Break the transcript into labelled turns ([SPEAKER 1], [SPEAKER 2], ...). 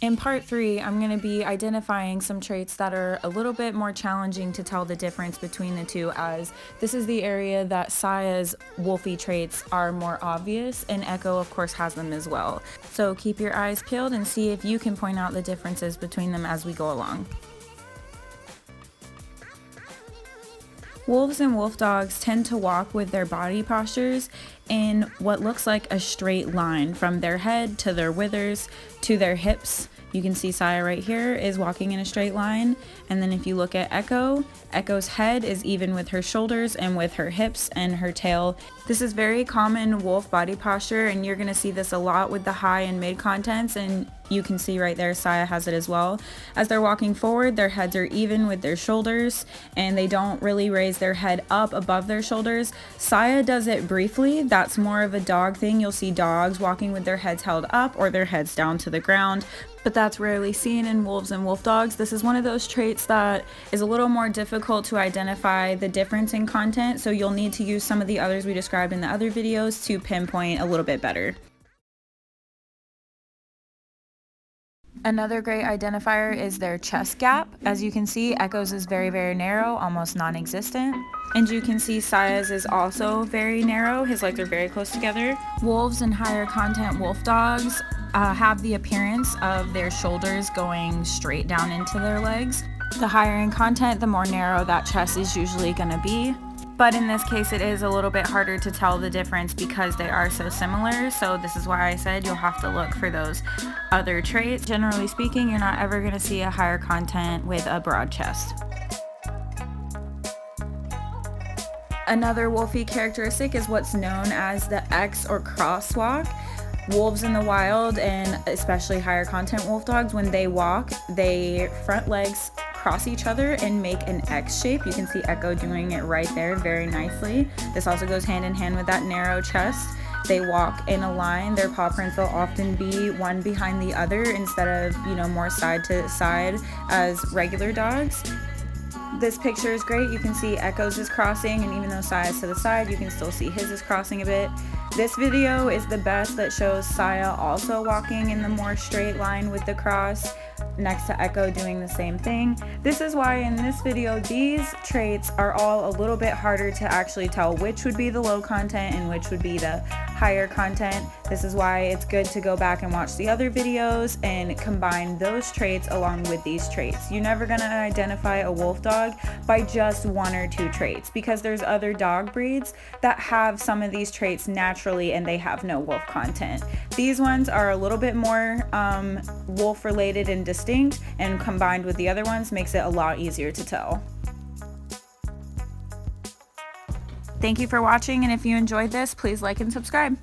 [SPEAKER 1] In part 3, I'm going to be identifying some traits that are a little bit more challenging to tell the difference between the two, as this is the area that Saaya's wolfy traits are more obvious, and Echo of course has them as well. So keep your eyes peeled and see if you can point out the differences between them as we go along. Wolves and wolfdogs tend to walk with their body postures in what looks like a straight line from their head to their withers to their hips. You can see Saaya right here is walking in a straight line, and then if you look at Echo, Echo's head is even with her shoulders and with her hips and her tail. This is very common wolf body posture, and you're going to see this a lot with the high and mid contents, and you can see right there Saaya has it as well. As they're walking forward, their heads are even with their shoulders and they don't really raise their head up above their shoulders. Saaya does it briefly. That's more of a dog thing. You'll see dogs walking with their heads held up or their heads down to the ground, but that's rarely seen in wolves and wolfdogs. This is one of those traits that is a little more difficult to identify the difference in content, so you'll need to use some of the others we described in the other videos to pinpoint a little bit better. Another great identifier is their chest gap. As you can see, Echo's is very, very narrow, almost non-existent. And you can see Saaya's is also very narrow. His legs are very close together. Wolves and higher content wolf dogs have the appearance of their shoulders going straight down into their legs. The higher in content, the more narrow that chest is usually going to be. But in this case, it is a little bit harder to tell the difference because they are so similar. So this is why I said you'll have to look for those other traits. Generally speaking, you're not ever going to see a higher content with a broad chest. Another wolfy characteristic is what's known as the X or crosswalk. Wolves in the wild, and especially higher content wolf dogs, when they walk, their front legs cross each other and make an X shape. You can see Echo doing it right there very nicely. This also goes hand in hand with that narrow chest. They walk in a line. Their paw prints will often be one behind the other instead of, more side to side as regular dogs. This picture is great. You can see Echo's is crossing, and even though Saaya's to the side, you can still see his is crossing a bit. This video is the best that shows Saaya also walking in the more straight line with the cross, next to Echo doing the same thing. This is why in this video, these traits are all a little bit harder to actually tell which would be the low content and which would be the higher content. This is why it's good to go back and watch the other videos and combine those traits along with these traits. You're never gonna identify a wolf dog by just one or two traits, because there's other dog breeds that have some of these traits naturally and they have no wolf content. These ones are a little bit more wolf related and distinct, and combined with the other ones makes it a lot easier to tell. Thank you for watching, and if you enjoyed this, please like and subscribe.